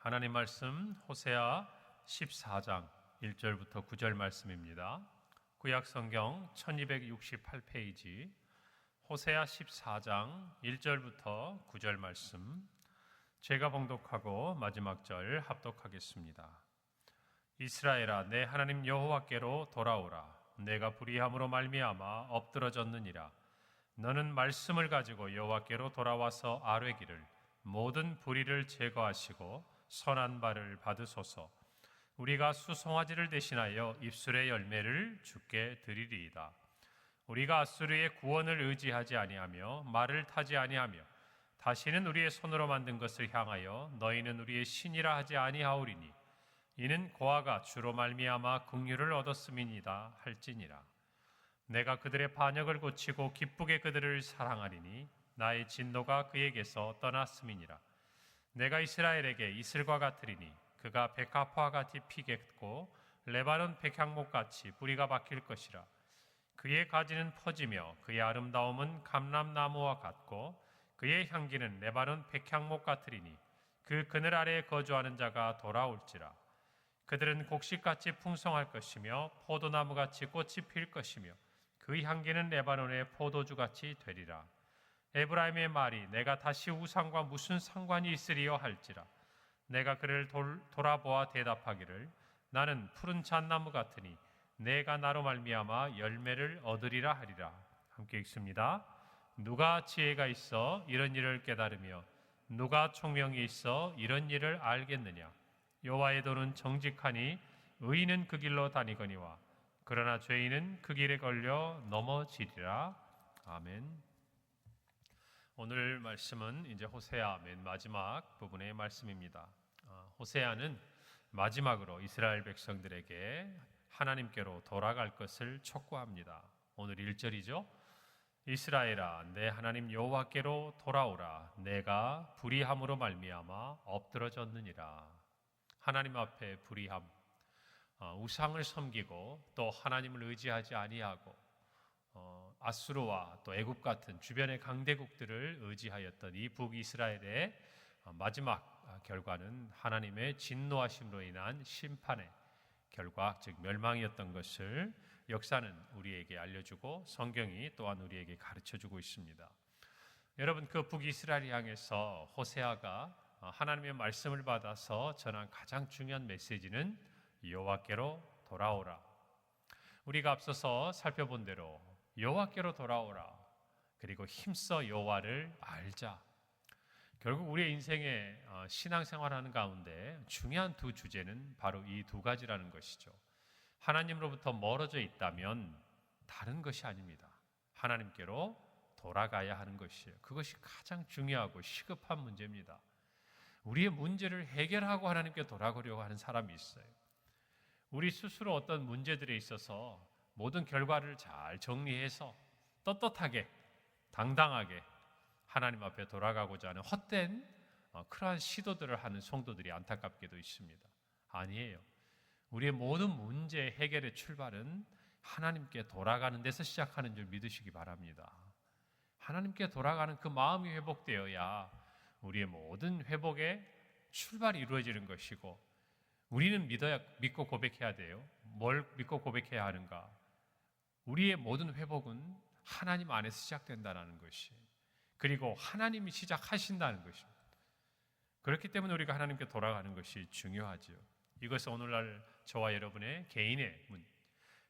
하나님 말씀 호세아 14장 1절부터 9절 말씀입니다. 구약 성경 1268페이지 호세아 14장 1절부터 9절 말씀, 제가 봉독하고 마지막 절 합독하겠습니다. 이스라엘아, 내 하나님 여호와께로 돌아오라. 내가 불의함으로 말미암아 엎드러졌느니라. 너는 말씀을 가지고 여호와께로 돌아와서 아뢰기를, 모든 불의를 제거하시고 선한 바를 받으소서. 우리가 수송아지를 대신하여 입술의 열매를 주께 드리리이다. 우리가 아수르의 구원을 의지하지 아니하며 말을 타지 아니하며 다시는 우리의 손으로 만든 것을 향하여 너희는 우리의 신이라 하지 아니하오리니 이는 고아가 주로 말미암아 긍휼을 얻었음이니이다 할지니라. 내가 그들의 반역을 고치고 기쁘게 그들을 사랑하리니 나의 진노가 그에게서 떠났음이니라. 내가 이스라엘에게 이슬과 같으리니 그가 백합화 같이 피겠고 레바논 백향목같이 뿌리가 박힐 것이라. 그의 가지는 퍼지며 그의 아름다움은 감람나무와 같고 그의 향기는 레바논 백향목 같으리니 그 그늘 아래에 거주하는 자가 돌아올지라. 그들은 곡식같이 풍성할 것이며 포도나무같이 꽃이 필 것이며 그 향기는 레바논의 포도주같이 되리라. 에브라임의 말이 내가 다시 우상과 무슨 상관이 있으리요 할지라. 내가 그를 돌아보아 대답하기를, 나는 푸른 잣나무 같으니 내가 나로 말미암아 열매를 얻으리라 하리라. 함께 읽습니다. 누가 지혜가 있어 이런 일을 깨달으며 누가 총명이 있어 이런 일을 알겠느냐. 여호와의 도는 정직하니 의인은 그 길로 다니거니와 그러나 죄인은 그 길에 걸려 넘어지리라. 아멘. 오늘 말씀은 이제 호세아 맨 마지막 부분의 말씀입니다. 호세아는 마지막으로 이스라엘 백성들에게 하나님께로 돌아갈 것을 촉구합니다. 오늘 1절이죠. 이스라엘아, 내 하나님 여호와께로 돌아오라. 내가 불의함으로 말미암아 엎드러졌느니라. 하나님 앞에 불의함, 우상을 섬기고 또 하나님을 의지하지 아니하고 아수르와 또 애굽 같은 주변의 강대국들을 의지하였던 이 북이스라엘의 마지막 결과는 하나님의 진노하심으로 인한 심판의 결과, 즉 멸망이었던 것을 역사는 우리에게 알려주고 성경이 또한 우리에게 가르쳐주고 있습니다. 여러분, 그 북이스라엘 향해서 호세아가 하나님의 말씀을 받아서 전한 가장 중요한 메시지는 여호와께로 돌아오라. 우리가 앞서서 살펴본 대로 여호와께로 돌아오라. 그리고 힘써 여호와를 알자. 결국 우리의 인생의 신앙생활하는 가운데 중요한 두 주제는 바로 이 두 가지라는 것이죠. 하나님으로부터 멀어져 있다면 다른 것이 아닙니다. 하나님께로 돌아가야 하는 것이에요. 그것이 가장 중요하고 시급한 문제입니다. 우리의 문제를 해결하고 하나님께 돌아가려고 하는 사람이 있어요. 우리 스스로 어떤 문제들에 있어서 모든 결과를 잘 정리해서 떳떳하게 당당하게 하나님 앞에 돌아가고자 하는 헛된 그러한 시도들을 하는 성도들이 안타깝게도 있습니다. 아니에요. 우리의 모든 문제 해결의 출발은 하나님께 돌아가는 데서 시작하는 줄 믿으시기 바랍니다. 하나님께 돌아가는 그 마음이 회복되어야 우리의 모든 회복의 출발이 이루어지는 것이고, 우리는 믿고 고백해야 돼요. 뭘 믿고 고백해야 하는가? 우리의 모든 회복은 하나님 안에서 시작된다는 것이, 그리고 하나님이 시작하신다는 것입니다. 그렇기 때문에 우리가 하나님께 돌아가는 것이 중요하죠. 이것은 오늘날 저와 여러분의 개인의 문제,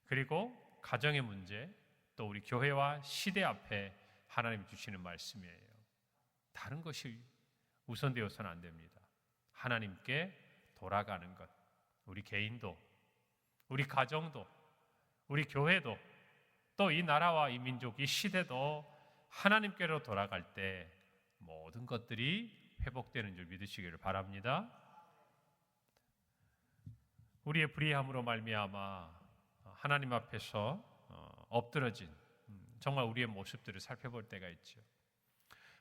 그리고 가정의 문제, 또 우리 교회와 시대 앞에 하나님이 주시는 말씀이에요. 다른 것이 우선되어서는 안 됩니다. 하나님께 돌아가는 것, 우리 개인도, 우리 가정도, 우리 교회도, 또 이 나라와 이 민족, 이 시대도 하나님께로 돌아갈 때 모든 것들이 회복되는 줄 믿으시기를 바랍니다. 우리의 불의함으로 말미암아 하나님 앞에서 엎드러진 정말 우리의 모습들을 살펴볼 때가 있죠.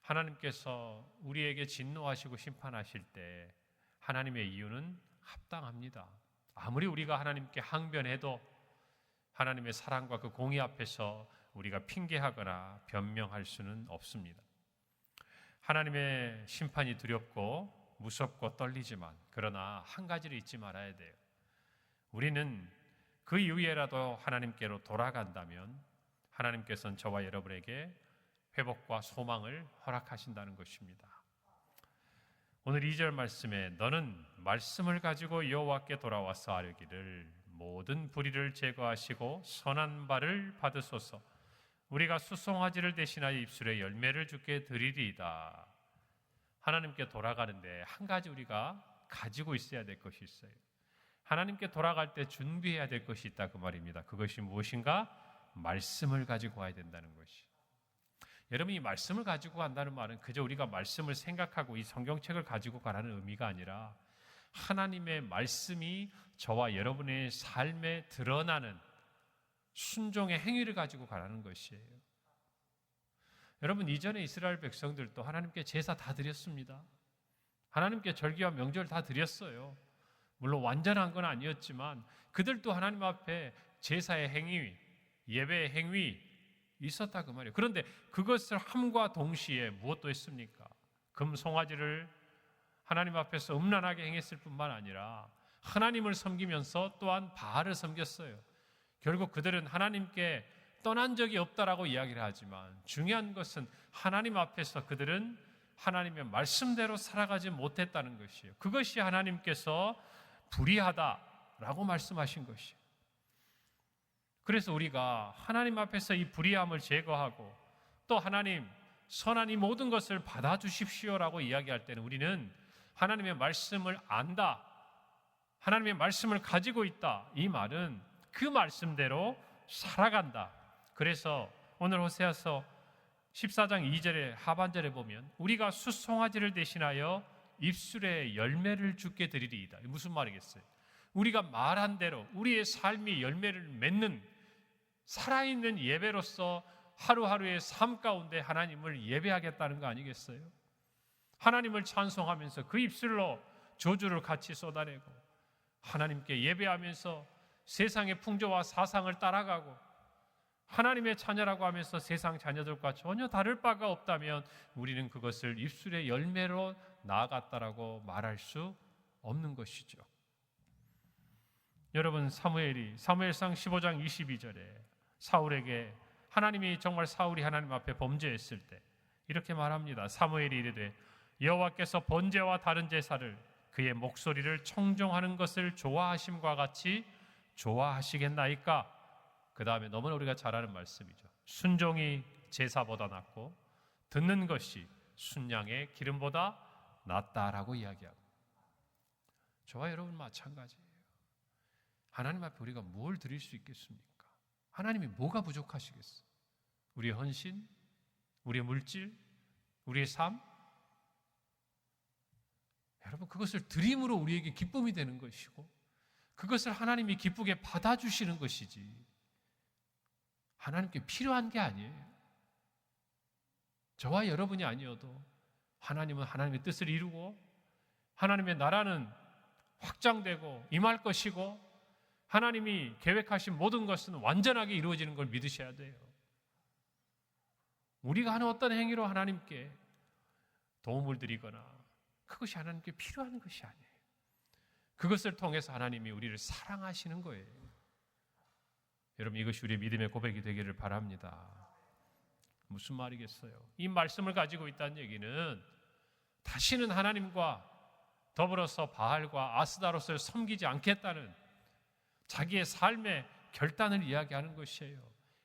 하나님께서 우리에게 진노하시고 심판하실 때 하나님의 이유는 합당합니다. 아무리 우리가 하나님께 항변해도 하나님의 사랑과 그 공의 앞에서 우리가 핑계하거나 변명할 수는 없습니다. 하나님의 심판이 두렵고 무섭고 떨리지만 그러나 한 가지를 잊지 말아야 돼요. 우리는 그 이후에라도 하나님께로 돌아간다면 하나님께서는 저와 여러분에게 회복과 소망을 허락하신다는 것입니다. 오늘 2절 말씀에 너는 말씀을 가지고 여호와께 돌아와서 아뢰기를 모든 불의를 제거하시고 선한 바를 받으소서. 우리가 수송아지를 대신하여 입술에 열매를 주게 드리리이다. 하나님께 돌아가는데 한 가지 우리가 가지고 있어야 될 것이 있어요. 하나님께 돌아갈 때 준비해야 될 것이 있다 그 말입니다. 그것이 무엇인가? 말씀을 가지고 와야 된다는 것이. 여러분, 이 말씀을 가지고 간다는 말은 그저 우리가 말씀을 생각하고 이 성경책을 가지고 가라는 의미가 아니라 하나님의 말씀이 저와 여러분의 삶에 드러나는 순종의 행위를 가지고 가라는 것이에요. 여러분, 이전에 이스라엘 백성들도 하나님께 제사 다 드렸습니다. 하나님께 절기와 명절 다 드렸어요. 물론 완전한 건 아니었지만 그들도 하나님 앞에 제사의 행위, 예배의 행위 있었다 그 말이에요. 그런데 그것을 함과 동시에 무엇도 했습니까? 금송아지를 하나님 앞에서 음란하게 행했을 뿐만 아니라 하나님을 섬기면서 또한 바알을 섬겼어요. 결국 그들은 하나님께 떠난 적이 없다라고 이야기를 하지만 중요한 것은 하나님 앞에서 그들은 하나님의 말씀대로 살아가지 못했다는 것이에요. 그것이 하나님께서 불의하다라고 말씀하신 것이에요. 그래서 우리가 하나님 앞에서 이 불의함을 제거하고 또 하나님 선한 이 모든 것을 받아주십시오라고 이야기할 때는 우리는 하나님의 말씀을 안다, 하나님의 말씀을 가지고 있다, 이 말은 그 말씀대로 살아간다. 그래서 오늘 호세아서 14장 2절의 하반절에 보면 우리가 수송아지를 대신하여 입술에 열매를 주게 드리리이다. 무슨 말이겠어요? 우리가 말한 대로 우리의 삶이 열매를 맺는 살아있는 예배로서 하루하루의 삶 가운데 하나님을 예배하겠다는 거 아니겠어요? 하나님을 찬송하면서 그 입술로 저주를 같이 쏟아내고 하나님께 예배하면서 세상의 풍조와 사상을 따라가고 하나님의 자녀라고 하면서 세상 자녀들과 전혀 다를 바가 없다면 우리는 그것을 입술의 열매로 나아갔다라고 말할 수 없는 것이죠. 여러분, 사무엘상 15장 22절에 사울에게 하나님이 정말 사울이 하나님 앞에 범죄했을 때 이렇게 말합니다. 사무엘이 이르되 여호와께서 번제와 다른 제사를 그의 목소리를 청종하는 것을 좋아하심과 같이 좋아하시겠나이까? 그 다음에 너무나 우리가 잘 아는 말씀이죠. 순종이 제사보다 낫고 듣는 것이 순양의 기름보다 낫다라고 이야기하고, 저와 여러분 마찬가지예요. 하나님 앞에 우리가 뭘 드릴 수 있겠습니까? 하나님이 뭐가 부족하시겠어요? 우리의 헌신, 우리의 물질, 우리의 삶? 여러분, 그것을 드림으로 우리에게 기쁨이 되는 것이고 그것을 하나님이 기쁘게 받아주시는 것이지 하나님께 필요한 게 아니에요. 저와 여러분이 아니어도 하나님은 하나님의 뜻을 이루고 하나님의 나라는 확장되고 임할 것이고 하나님이 계획하신 모든 것은 완전하게 이루어지는 걸 믿으셔야 돼요. 우리가 하는 어떤 행위로 하나님께 도움을 드리거나 그것이 하나님께 필요한 것이 아니에요. 그것을 통해서 하나님이 우리를 사랑하시는 거예요. 여러분, 이것이 우리의 믿음의 고백이 되기를 바랍니다. 무슨 말이겠어요? 이 말씀을 가지고 있다는 얘기는 다시는 하나님과 더불어서 바알과 아스다롯을 섬기지 않겠다는 자기의 삶의 결단을 이야기하는 것이에요.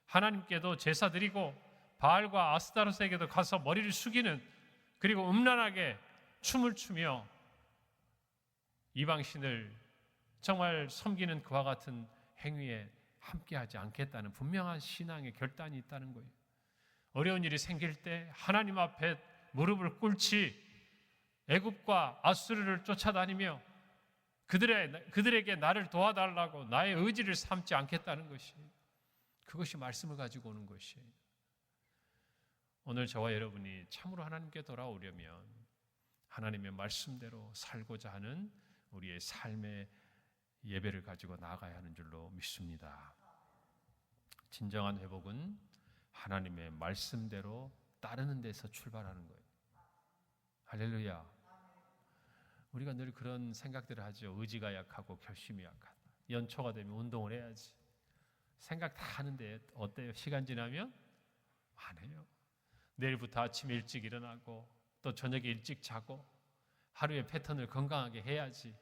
하나님께도 제사 드리고 바알과 아스다롯에게도 가서 머리를 숙이는, 그리고 음란하게 춤을 추며 이방신을 정말 섬기는 그와 같은 행위에 함께하지 않겠다는 분명한 신앙의 결단이 있다는 거예요. 어려운 일이 생길 때 하나님 앞에 무릎을 꿇지 애굽과 아수르를 쫓아다니며 그들에게 나를 도와달라고 나의 의지를 삼지 않겠다는 것이, 그것이 말씀을 가지고 오는 것이에요. 오늘 저와 여러분이 참으로 하나님께 돌아오려면 하나님의 말씀대로 살고자 하는 우리의 삶의 예배를 가지고 나아가야 하는 줄로 믿습니다. 진정한 회복은 하나님의 말씀대로 따르는 데서 출발하는 거예요. 할렐루야. 우리가 늘 그런 생각들을 하죠. 의지가 약하고 결심이 약하다. 연초가 되면 운동을 해야지. 생각 다 하는데 어때요? 시간 지나면 안 해요. 내일부터 아침 일찍 일어나고 또 저녁에 일찍 자고 하루의 패턴을 건강하게 해야지.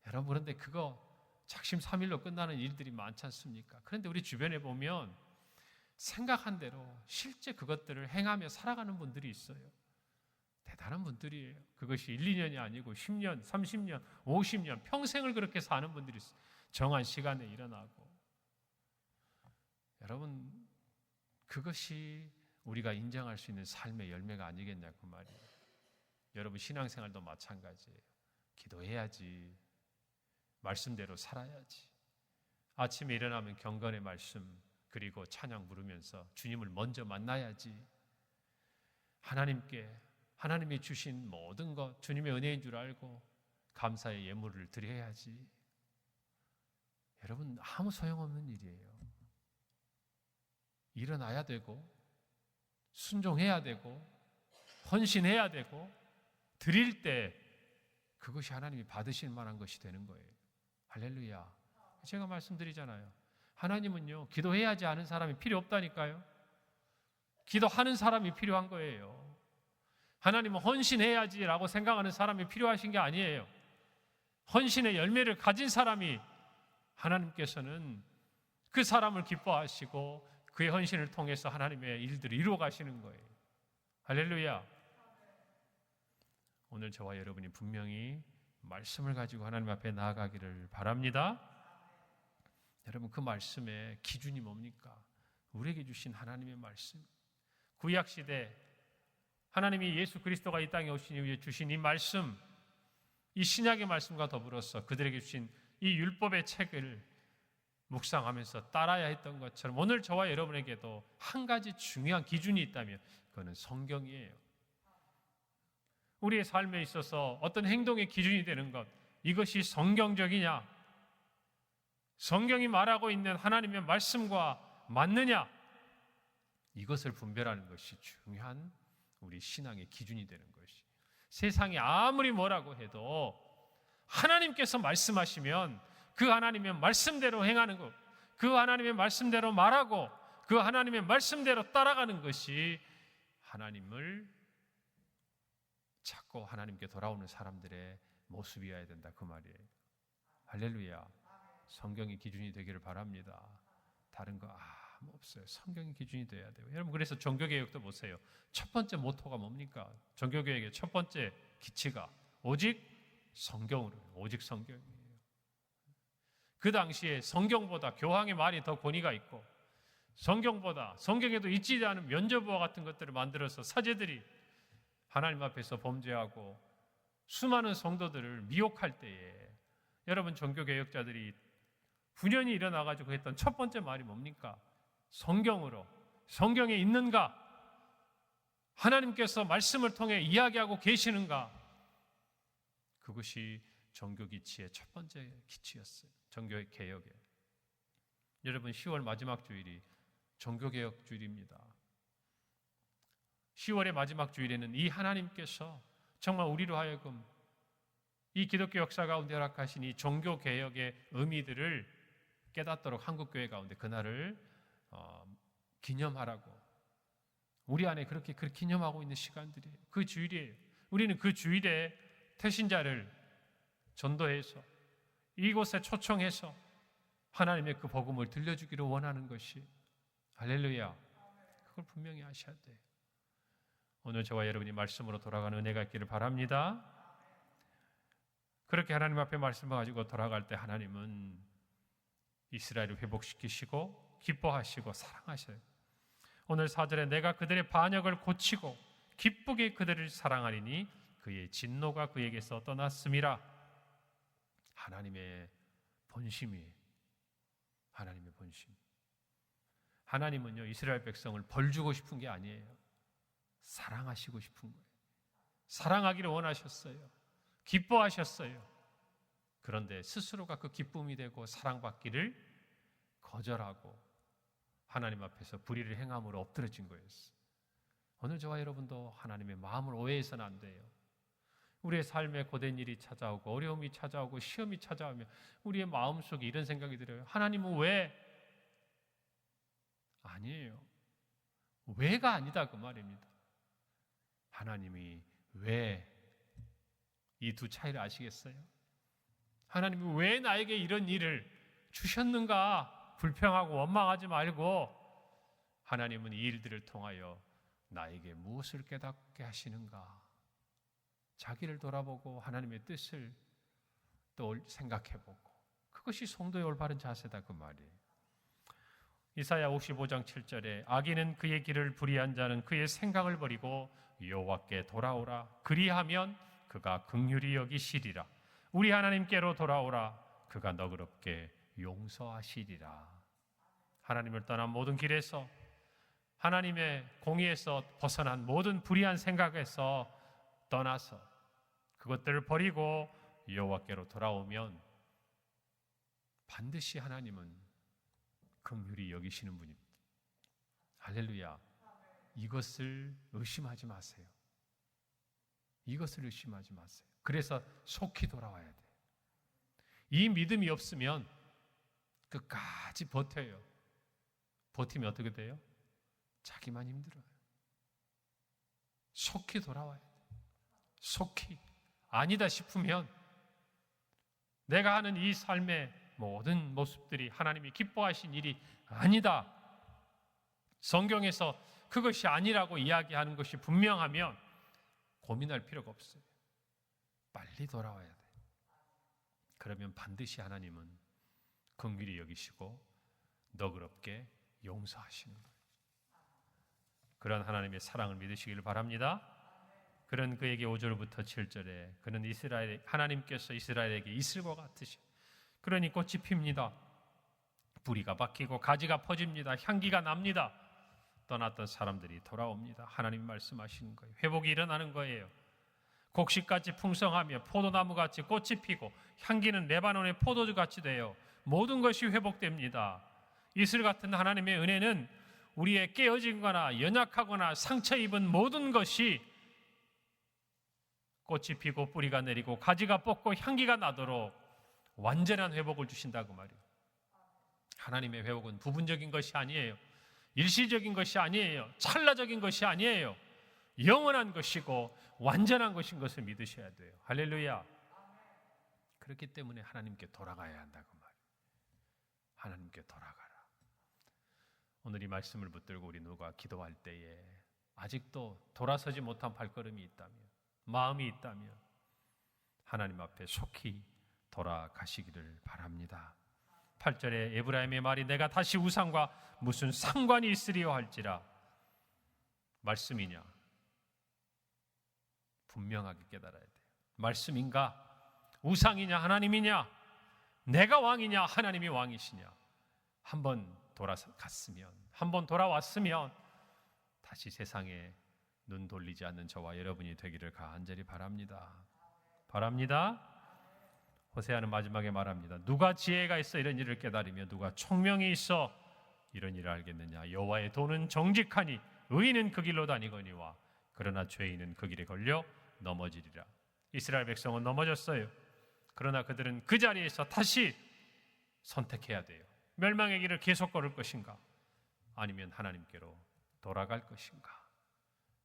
여러분, 그런데 그거 작심삼일로 끝나는 일들이 많지 않습니까? 그런데 우리 주변에 보면 생각한 대로 실제 그것들을 행하며 살아가는 분들이 있어요. 대단한 분들이에요. 그것이 1, 2년이 아니고 10년, 30년, 50년, 평생을 그렇게 사는 분들이 있어요. 정한 시간에 일어나고. 여러분, 그것이 우리가 인정할 수 있는 삶의 열매가 아니겠냐고 말이에요. 여러분, 신앙생활도 마찬가지예요. 기도해야지. 말씀대로 살아야지. 아침에 일어나면 경건의 말씀 그리고 찬양 부르면서 주님을 먼저 만나야지. 하나님이 주신 모든 것 주님의 은혜인 줄 알고 감사의 예물을 드려야지. 여러분, 아무 소용없는 일이에요. 일어나야 되고 순종해야 되고 헌신해야 되고 드릴 때 그것이 하나님이 받으실 만한 것이 되는 거예요. 할렐루야. 제가 말씀드리잖아요. 하나님은요, 기도해야지 하는 사람이 필요 없다니까요. 기도하는 사람이 필요한 거예요. 하나님은 헌신해야지라고 생각하는 사람이 필요하신 게 아니에요. 헌신의 열매를 가진 사람이 하나님께서는 그 사람을 기뻐하시고 그의 헌신을 통해서 하나님의 일들을 이루어 가시는 거예요. 할렐루야. 오늘 저와 여러분이 분명히 말씀을 가지고 하나님 앞에 나아가기를 바랍니다. 여러분, 그 말씀의 기준이 뭡니까? 우리에게 주신 하나님의 말씀. 구약시대 하나님이 예수 그리스도가 이 땅에 오신 이후에 주신 이 말씀, 이 신약의 말씀과 더불어서 그들에게 주신 이 율법의 책을 묵상하면서 따라야 했던 것처럼 오늘 저와 여러분에게도 한 가지 중요한 기준이 있다면 그거는 성경이에요. 우리의 삶에 있어서 어떤 행동의 기준이 되는 것, 이것이 성경적이냐, 성경이 말하고 있는 하나님의 말씀과 맞느냐, 이것을 분별하는 것이 중요한 우리 신앙의 기준이 되는 것이. 세상이 아무리 뭐라고 해도 하나님께서 말씀하시면 그 하나님의 말씀대로 행하는 것, 그 하나님의 말씀대로 말하고 그 하나님의 말씀대로 따라가는 것이 하나님을 찾고 하나님께 돌아오는 사람들의 모습이어야 된다, 그 말이에요. 할렐루야. 성경이 기준이 되기를 바랍니다. 다른 거 아무 없어요. 성경이 기준이 돼야 돼요. 여러분, 그래서 종교개혁도 보세요. 첫 번째 모토가 뭡니까? 종교개혁의 첫 번째 기치가 오직 성경으로, 오직 성경이에요. 그 당시에 성경보다 교황의 말이 더 권위가 있고, 성경보다 성경에도 있지 않은 면죄부와 같은 것들을 만들어서 사제들이 하나님 앞에서 범죄하고 수많은 성도들을 미혹할 때에 여러분, 종교개혁자들이 분연히 일어나가지고 했던 첫 번째 말이 뭡니까? 성경으로, 성경에 있는가? 하나님께서 말씀을 통해 이야기하고 계시는가? 그것이 종교기치의 첫 번째 기치였어요. 종교개혁에. 여러분, 10월 마지막 주일이 종교개혁 주일입니다. 10월의 마지막 주일에는 이 하나님께서 정말 우리로 하여금 이 기독교 역사 가운데 허락하신 이 종교개혁의 의미들을 깨닫도록 한국교회 가운데 그날을 기념하라고, 우리 안에 그렇게 기념하고 있는 시간들이에요. 그 주일이에요. 우리는 그 주일에 태신자를 전도해서 이곳에 초청해서 하나님의 그 복음을 들려주기를 원하는 것이, 할렐루야, 그걸 분명히 아셔야 돼요. 오늘 저와 여러분이 말씀으로 돌아가는 은혜가 있기를 바랍니다. 그렇게 하나님 앞에 말씀을 가지고 돌아갈 때 하나님은 이스라엘을 회복시키시고 기뻐하시고 사랑하셔요. 오늘 4절에 내가 그들의 반역을 고치고 기쁘게 그들을 사랑하리니 그의 진노가 그에게서 떠났음이라. 하나님의 본심이에요. 하나님의 본심. 하나님은요, 이스라엘 백성을 벌 주고 싶은 게 아니에요. 사랑하시고 싶은 거예요. 사랑하기를 원하셨어요. 기뻐하셨어요. 그런데 스스로가 그 기쁨이 되고 사랑받기를 거절하고 하나님 앞에서 불의를 행함으로 엎드러진 거였어요. 오늘 저와 여러분도 하나님의 마음을 오해해서는 안 돼요. 우리의 삶에 고된 일이 찾아오고 어려움이 찾아오고 시험이 찾아오면 우리의 마음속에 이런 생각이 들어요. 하나님은 왜? 아니에요. 왜가 아니다 그 말입니다. 하나님이 왜? 이 두 차이를 아시겠어요? 하나님이 왜 나에게 이런 일을 주셨는가? 불평하고 원망하지 말고 하나님은 이 일들을 통하여 나에게 무엇을 깨닫게 하시는가? 자기를 돌아보고 하나님의 뜻을 또 생각해보고 그것이 성도의 올바른 자세다 그 말이에요. 이사야 55장 7절에 악인은 그의 길을 불의한 자는 그의 생각을 버리고 여호와께 돌아오라. 그리하면 그가 긍휼히 여기시리라. 우리 하나님께로 돌아오라. 그가 너그럽게 용서하시리라. 하나님을 떠난 모든 길에서 하나님의 공의에서 벗어난 모든 불의한 생각에서 떠나서 그것들을 버리고 여호와께로 돌아오면 반드시 하나님은 긍휼히 여기시는 분입니다. 할렐루야. 이것을 의심하지 마세요. 이것을 의심하지 마세요. 그래서 속히 돌아와야 돼요. 이 믿음이 없으면 끝까지 버텨요. 버티면 어떻게 돼요? 자기만 힘들어요. 속히 돌아와야 돼요. 속히. 아니다 싶으면 내가 하는 이 삶의 모든 모습들이 하나님이 기뻐하신 일이 아니다. 성경에서 그것이 아니라고 이야기하는 것이 분명하면 고민할 필요가 없어요. 빨리 돌아와야 돼요. 그러면 반드시 하나님은 긍휼히 여기시고 너그럽게 용서하시는 거예요. 그런 하나님의 사랑을 믿으시기를 바랍니다. 그런 그에게 5절부터 7절에 그는 하나님께서 이스라엘에게 이슬과 같으시 그러니 꽃이 핍니다. 뿌리가 박히고 가지가 퍼집니다. 향기가 납니다. 떠났던 사람들이 돌아옵니다. 하나님 말씀하시는 거예요. 회복이 일어나는 거예요. 곡식같이 풍성하며 포도나무같이 꽃이 피고 향기는 레바논의 포도주같이 돼요. 모든 것이 회복됩니다. 이슬 같은 하나님의 은혜는 우리의 깨어진 거나 연약하거나 상처 입은 모든 것이 꽃이 피고 뿌리가 내리고 가지가 뻗고 향기가 나도록 완전한 회복을 주신다고 말이에요. 하나님의 회복은 부분적인 것이 아니에요. 일시적인 것이 아니에요. 찰나적인 것이 아니에요. 영원한 것이고 완전한 것인 것을 믿으셔야 돼요. 할렐루야. 그렇기 때문에 하나님께 돌아가야 한다고 말이에요. 하나님께 돌아가라. 오늘 이 말씀을 붙들고 우리 누가 기도할 때에 아직도 돌아서지 못한 발걸음이 있다면, 마음이 있다면 하나님 앞에 속히 돌아가시기를 바랍니다. 8절에 에브라임의 말이 내가 다시 우상과 무슨 상관이 있으리요 할지라. 말씀이냐? 분명하게 깨달아야 돼요. 말씀인가? 우상이냐? 하나님이냐? 내가 왕이냐? 하나님이 왕이시냐? 한번 돌아갔으면, 한번 돌아왔으면 다시 세상에 눈 돌리지 않는 저와 여러분이 되기를 간절히 바랍니다. 바랍니다. 호세아는 마지막에 말합니다. 누가 지혜가 있어 이런 일을 깨달으며 누가 총명이 있어 이런 일을 알겠느냐. 여호와의 도는 정직하니 의인은 그 길로 다니거니와 그러나 죄인은 그 길에 걸려 넘어지리라. 이스라엘 백성은 넘어졌어요. 그러나 그들은 그 자리에서 다시 선택해야 돼요. 멸망의 길을 계속 걸을 것인가 아니면 하나님께로 돌아갈 것인가.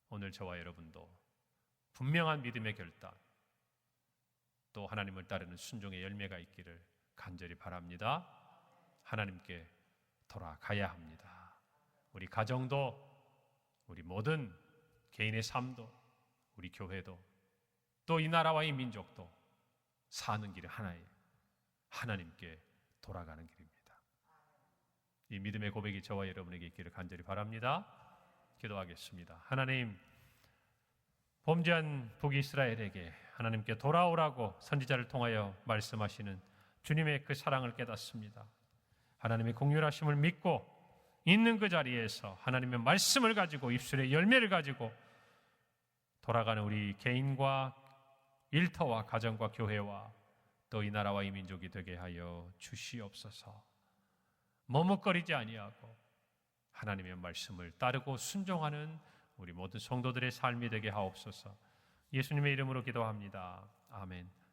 오늘 저와 여러분도 분명한 믿음의 결단, 또 하나님을 따르는 순종의 열매가 있기를 간절히 바랍니다. 하나님께 돌아가야 합니다. 우리 가정도, 우리 모든 개인의 삶도, 우리 교회도, 또 이 나라와 이 민족도 사는 길이 하나예요. 하나님께 돌아가는 길입니다. 이 믿음의 고백이 저와 여러분에게 있기를 간절히 바랍니다. 기도하겠습니다. 하나님, 범죄한 북이스라엘에게 하나님께 돌아오라고 선지자를 통하여 말씀하시는 주님의 그 사랑을 깨닫습니다. 하나님의 공률하심을 믿고 있는 그 자리에서 하나님의 말씀을 가지고 입술의 열매를 가지고 돌아가는 우리 개인과 일터와 가정과 교회와 또 이 나라와 이 민족이 되게 하여 주시옵소서. 머뭇거리지 아니하고 하나님의 말씀을 따르고 순종하는 우리 모든 성도들의 삶이 되게 하옵소서. 예수님의 이름으로 기도합니다. 아멘.